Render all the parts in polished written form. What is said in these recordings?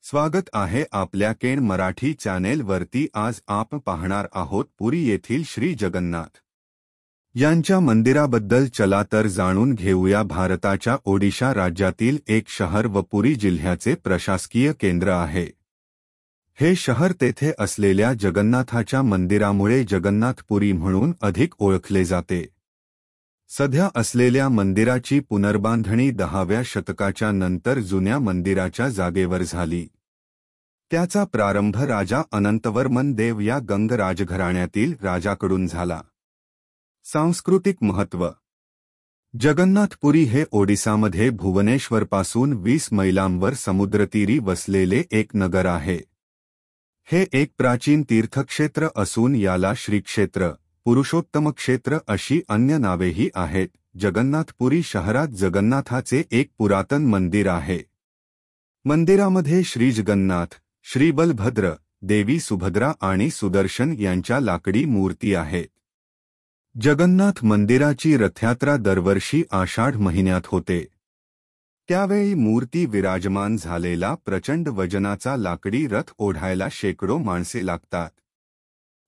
स्वागत आहे आपल्या केन मराठी चॅनेल वरती। आज आपण पाहणार आहोत पुरी येथील श्री जगन्नाथ यांच्या मंदिराबद्दल। चला तर जाणून घेऊया। भारताच्या ओडिशा राज्यातील एक शहर व पुरी जिल्ह्याचे प्रशासकीय केंद्र आहे। हे शहर तेथे असलेल्या जगन्नाथाच्या मंदिरामुळे जगन्नाथपुरी म्हणून अधिक ओळखले जाते। सध्या असलेल्या मंदिराची पुनर्बांधणी 10व्या शतकाच्या नंतर जुन्या मंदिराच्या जागेवर झाली। त्याचा प्रारंभ राजा अनंतवर्मन देव या गंग राजघराण्यातील राजाकडून झाला। सांस्कृतिक महत्त्व। जगन्नाथपुरी हे ओडिसामध्ये भुवनेश्वरपासून 20 मैलांवर समुद्रतीरी वसलेले एक नगर आहे। हे एक प्राचीन तीर्थक्षेत्र असून याला श्रीक्षेत्र, पुरुषोत्तम क्षेत्र अशी अन्य नावेही आहेत। जगन्नाथपुरी शहरात जगन्नाथाचे एक पुरातन मंदिर आहे। मंदिरामध्ये श्री जगन्नाथ, श्री बलभद्र, देवी सुभद्रा आणि सुदर्शन यांच्या लाकडी मूर्ती आहेत। जगन्नाथ मंदिराची रथयात्रा दरवर्षी आषाढ महिन्यात होते। त्यावेळी मूर्ती विराजमान झालेला प्रचंड वजनाचा लाकडी रथ ओढायला शेकडो माणसे लागतात।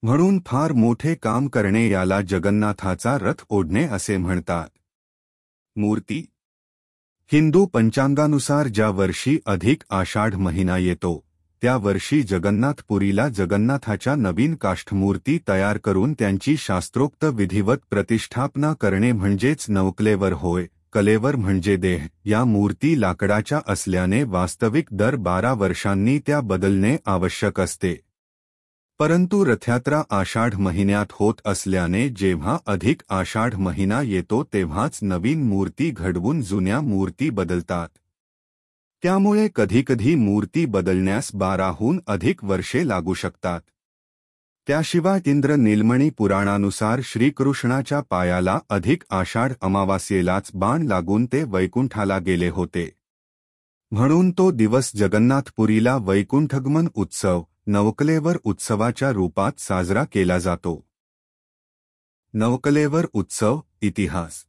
म्हणून फार मोठे काम करणे याला जगन्नाथाचा रथ ओढणे असे म्हणतात। मूर्ती। हिंदू पंचांगानुसार ज्या वर्षी अधिक आषाढ महिना येतो त्या वर्षी जगन्नाथपुरीला जगन्नाथाच्या नवीन काष्ठमूर्ती तयार करून त्यांची शास्त्रोक्त विधिवत प्रतिष्ठापना करणे म्हणजेच नवकलेवर होय। कलेवर म्हणजे देह। या मूर्ती लाकडाच्या असल्याने वास्तविक दर 12 वर्षांनी त्या बदलणे आवश्यक असते। परंतु रथयात्रा आषाढ महिन्यात होत असल्याने जेव्हा अधिक आषाढ महिना येतो तेव्हाच नवीन मूर्ती घडवून जुन्या मूर्ती बदलतात। त्यामुळे कधीकधी मूर्ती बदलण्यास 12हून अधिक वर्षे लागू शकतात। त्याशिवाय इंद्र नीलमणी पुराणानुसार श्रीकृष्णाच्या पायाला अधिक आषाढ अमावास्येलाच बाण लागून ते वैकुंठाला गेले होते। म्हणून तो दिवस जगन्नाथपुरीला वैकुंठगमन उत्सव, नवकलेवर उत्सवाच्या रूपात साजरा केला जातो। नवकलेवर उत्सव। इतिहास।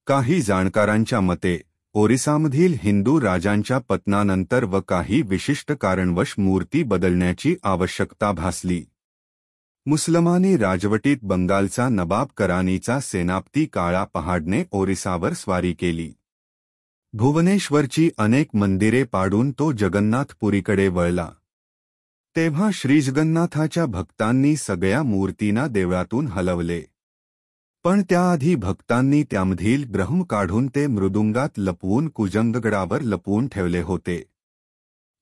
काही जाणकारांच्या मते ओरिसामधील हिंदू राजांच्या पतनानंतर व काही विशिष्ट कारणवश मूर्ती बदलण्याची आवश्यकता भासली। मुसलमानी राजवटीत बंगालचा नवाब करानीचा सेनापती काळा पहाडने ओरिसावर स्वारी केली। भुवनेश्वरची अनेक मंदिरे पाडून तो जगन्नाथपुरीकडे वळला। तेव्हा श्रीजगन्नाथाच्या भक्तांनी सगळ्या मूर्तींना देवळातून हलवले। पण त्याआधी भक्तांनी त्यामधील ब्रह्म काढून ते मृदुंगात लपवून कुजंगगडावर लपवून ठेवले होते।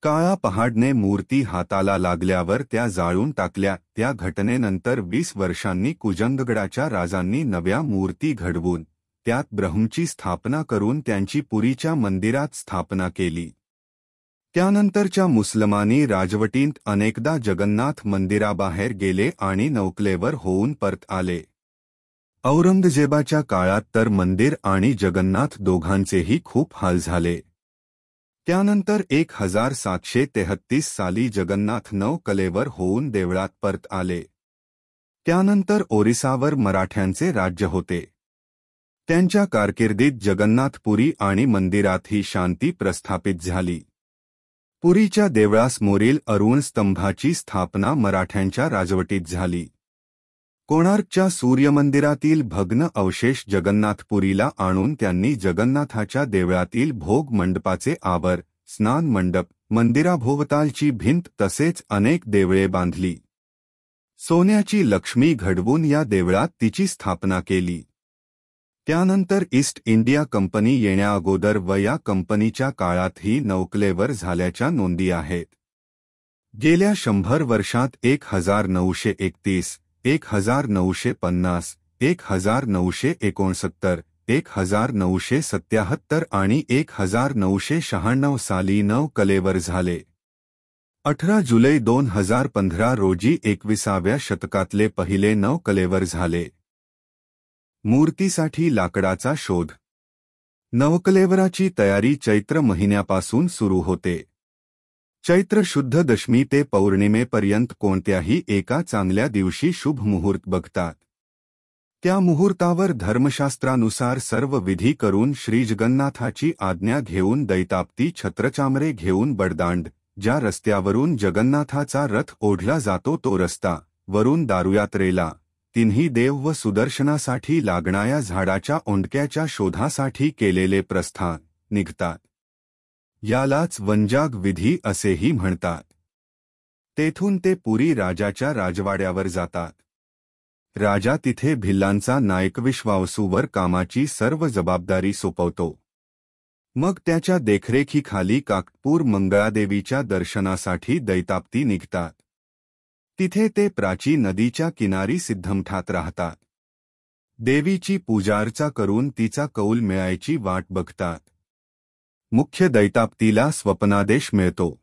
काळा पहाडने मूर्ती हाताला लागल्यावर त्या जाळून टाकल्या। त्या घटनेनंतर 20 वर्षांनी कुजंगगडाच्या राजांनी नव्या मूर्ती घडवून त्यात ब्रह्मची स्थापना करून त्यांची पुरीच्या मंदिरात स्थापना केली। त्यानंतरच्या मुसलमानी राजवटीत अनेकदा जगन्नाथ मंदिराबाहेर गेले आणि नवकलेवर होऊन परत आले। औरंगजेबाच्या काळात तर मंदिर आणि जगन्नाथ दोघांचेही खूप हाल झाले। त्यानंतर 1733 साली जगन्नाथ नवकलेवर होऊन देवळात परत आले। त्यानंतर ओरिसावर मराठ्यांचे राज्य होते। त्यांच्या कारकिर्दीत जगन्नाथपुरी आणि मंदिरातही शांती प्रस्थापित झाली। पुरीच्या देवळासमोरील अरुण स्तंभाची स्थापना मराठ्यांच्या राजवटीत झाली। कोणार्कच्या सूर्यमंदिरातील भग्न अवशेष जगन्नाथपुरीला आणून त्यांनी जगन्नाथाच्या देवळातील भोग मंडपाचे आवर, स्नान मंडप, मंदिराभोवतालची भिंत तसेच अनेक देवळे बांधली। सोन्याची लक्ष्मी घडवून या देवळात तिची स्थापना केली। त्यानंतर ईस्ट इंडिया कंपनी येण्याअगोदर व या कंपनीच्या काळातही नवकलेवर झाल्याच्या नोंदी आहेत। गेल्या 100 वर्षात 1931, 1950, 1969, 1977 आणि 1996 साली नवकलेवर झाले। 18 जुलै 2015 रोजी 21व्या शतकातले पहिले नवकलेवर झाले। मूर्तीसाठी लाकडाचा शोध। नवकलेवराची तयारी चैत्र महिन्यापासून सुरू होते। चैत्र शुद्ध दशमी ते पौर्णिमेपर्यंत कोणत्याही एका चांगल्या दिवशी शुभ मुहूर्त बघतात। त्या मुहूर्तावर धर्मशास्त्रानुसार सर्व विधी करून श्रीजगन्नाथाची आज्ञा घेऊन दैताप्ती छत्रचामरे घेऊन बडदांड ज्या रस्त्यावरून जगन्नाथाचा रथ ओढला जातो तो रस्ता, वरून दारुयात्रेला, तिन्ही देव व सुदर्शनासाठी लागणाऱ्या झाडाच्या ओंडक्याच्या शोधासाठी केलेले प्रस्थान निघतात. यालाच वनजाग विधी असेही म्हणतात. तेथून ते पुरी राजाच्या राजवाड्यावर जातात. राजा तिथे भिल्लांचा नायक विश्वावसूवर कामाची सर्व जबाबदारी सोपवतो. मग त्याच्या देखरेखीखाली काकटपूर मंगळादेवीच्या दर्शनासाठी दैताप्ती निघतात. तिथे ते प्राची नदीच्या किनारी सिद्धमठात राहतात. देवीची पूजार्चा करून तिचा कौल मिळायची वाट बघतात. मुख्य दैताप्तीला स्वप्नादेश मिळतो.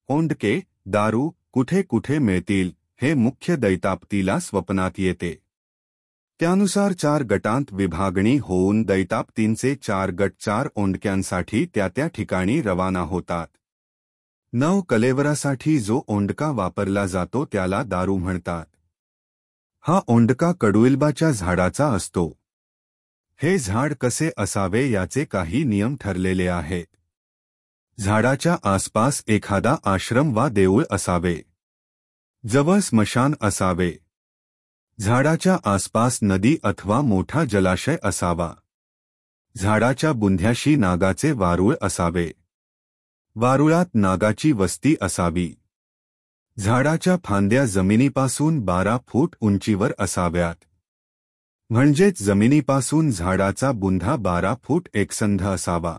ओंडके, दारू कुठे कुठे मिळतील हे मुख्य दैताप्तीला स्वप्नात येते. त्यानुसार 4 गटांत विभागणी होऊन दैताप्तींचे 4 गट 4 ओंडक्यांसाठी त्या ठिकाणी रवाना होतात. 9 कलेवरासाठी जो ओंडका वापरला जातो त्याला दारू म्हणतात. हा ओंडका कडुलिंबाच्या झाडाचा असतो. हे झाड कसे असावे याचे काही नियम ठरलेले आहेत. झाडाच्या आसपास एखादा आश्रम वा देऊळ असावे. जवळ स्मशान असावे. झाडाच्या आसपास नदी अथवा मोठा जलाशय असावा. झाडाच्या बुंध्याशी नागाचे वारूळ असावे. वारुळात नागाची वस्ती असावी. झाडाच्या फांद्या जमिनीपासून 12 फूट उंचीवर असाव्यात. म्हणजेच जमिनीपासून झाडाचा बुंधा 12 फूट एकसंध असावा.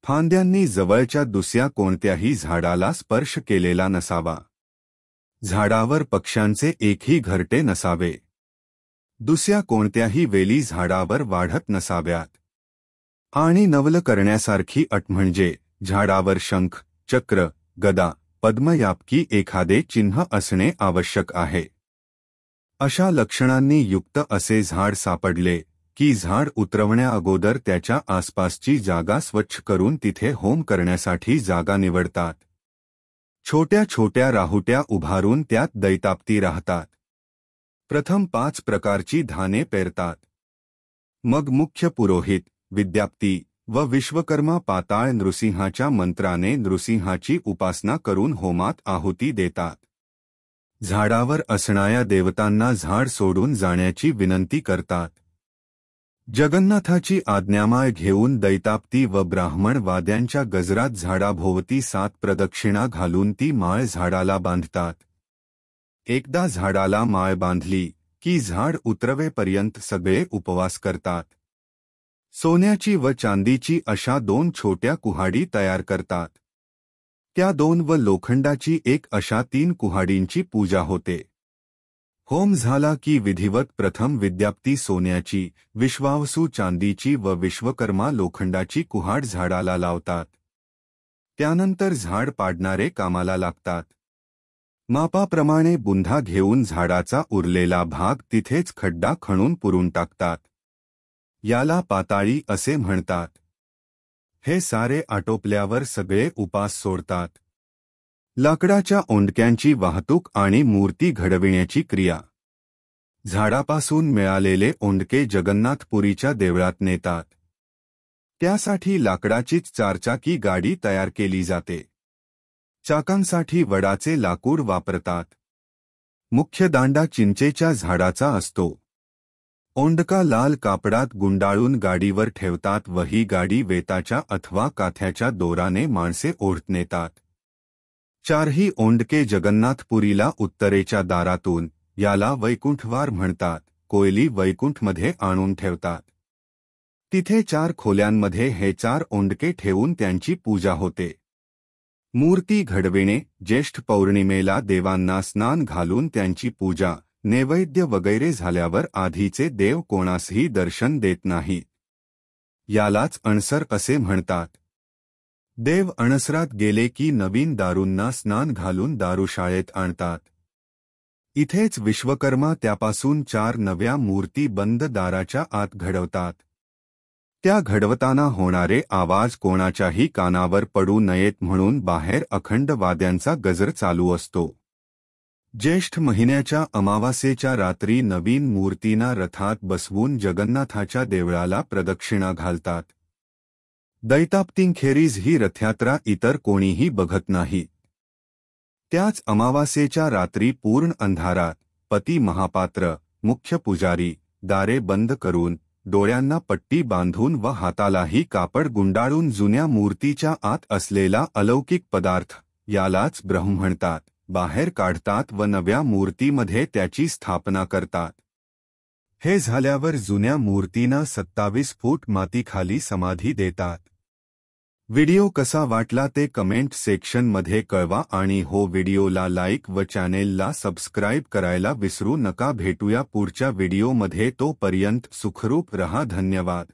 फांद्यांनी जवळच्या दुसऱ्या कोणत्याही झाडाला स्पर्श केलेला नसावा. झाडावर पक्ष्यांचे एकही घरटे नसावे. दुसऱ्या कोणत्याही वेली झाडावर वाढत नसाव्यात. आणि नवल करण्यासारखी अट म्हणजे झाडावर शंख, चक्र, गदा, पद्म यापैकी एखादे चिन्ह असणे आवश्यक आहे. अशा लक्षणांनी युक्त असे झाड सापडले की झाड उतरवण्या अगोदर त्याच्या आसपासची जागा स्वच्छ करून तिथे होम करण्यासाठी जागा निवडतात. छोट्या छोट्या राहुट्या उभारून त्यात दैताप्ती राहतात. प्रथम 5 प्रकारची धाने पेरतात. मग मुख्य पुरोहित, विद्याप्ती व विश्वकर्मा पाताळ नृसिंहाच्या मंत्राने नृसिंहाची उपासना करून होमात आहुती देतात. झाडावर असणाऱ्या देवतांना झाड सोडून जाण्याची विनंती करतात. जगन्नाथाची आज्ञामाळ घेऊन दैताप्ती व ब्राह्मण वाद्यांच्या गजरात झाडाभोवती 7 प्रदक्षिणा घालून ती माळ झाडाला बांधतात. एकदा झाडाला माळ बांधली की झाड उतरवेपर्यंत सगळे उपवास करतात. सोन्याची व चांदीची अशा 2 छोट्या कुहाडी तयार करतात. त्या 2 व लोखंडाची 1 अशा 3 कुहाडींची पूजा होते. होम झाला की विधिवत प्रथम विद्याप्ती सोन्याची, विश्वावसू चांदीची व विश्वकर्मा लोखंडाची कुहाड झाडाला लावतात. त्यानंतर झाड पाडणारे कामाला लागतात. मापाप्रमाणे बुंधा घेऊन झाडाचा उरलेला भाग तिथेच खड्डा खणून पुरून टाकतात. याला पाताळी असे म्हणतात. हे सारे आटोपल्यावर सगळे उपास सोडतात. लाकडाच्या ओंडक्यांची वाहतूक आणि मूर्ती घडविण्याची क्रिया. झाडापासून मिळालेले ओंडके जगन्नाथपुरीच्या देवळात नेतात. त्यासाठी लाकडाचीच 4चाकी गाडी तयार केली जाते. चाकांसाठी वडाचे लाकूड वापरतात. मुख्य दांडा चिंचेच्या झाडाचा असतो. ओंडका लाल कापडात गुंडाळून गाडीवर ठेवतात व ही गाडी वेताच्या अथवा काथ्याच्या दोराने माणसे ओढत नेतात. 4ही ओंडके जगन्नाथपुरीला उत्तरेच्या दारातून, याला वैकुंठवार म्हणतात, कोयली वैकुंठमध्ये आणून ठेवतात. तिथे 4 खोल्यांमध्ये हे 4 ओंडके ठेवून त्यांची पूजा होते. मूर्ती घडविणे. ज्येष्ठ पौर्णिमेला देवांना स्नान घालून त्यांची पूजा, नैवेद्य वगैरे झाल्यावर आधीचे देव कोणासही दर्शन देत नाहीत. यालाच अणसर असे म्हणतात. देव अणसरात गेले की नवीन दारूंना स्नान घालून दारुशाळेत आणतात. इथेच विश्वकर्मा त्यापासून 4 नव्या मूर्ती बंद दाराच्या आत घडवतात. त्या घडवताना होणारे आवाज कोणाच्याही कानावर पडू नयेत म्हणून बाहेर अखंड वाद्यांचा गजर चालू असतो. ज्येष्ठ महिन्याच्या अमावास्येच्या रात्री नवीन मूर्तींना रथात बसवून जगन्नाथाच्या देवळाला प्रदक्षिणा घालतात. दैताप्तींखेरीज ही रथयात्रा इतर कोणीही बघत नाही. त्याच अमावास्येच्या रात्री पूर्ण अंधारात पती महापात्र, मुख्य पुजारी, दारे बंद करून, डोळ्यांना पट्टी बांधून व हातालाही कापड गुंडाळून जुन्या मूर्तीच्या आत असलेला अलौकिक पदार्थ, यालाच ब्रह्म म्हणतात, बाहेर काढतात व नव्या मूर्तीमध्ये त्याची स्थापना करतात. हे झाल्यावर जुन्या मूर्तींना 27 फूट मातीखाली समाधी देतात. व्हिडिओ कसा वाटला ते कमेंट सेक्शनमध्ये कळवा आणि हो व्हिडिओला लाईक व चॅनेलला सबस्क्राईब करायला विसरू नका. भेटूया पुढच्या व्हिडिओमध्ये. तोपर्यंत सुखरूप रहा. धन्यवाद.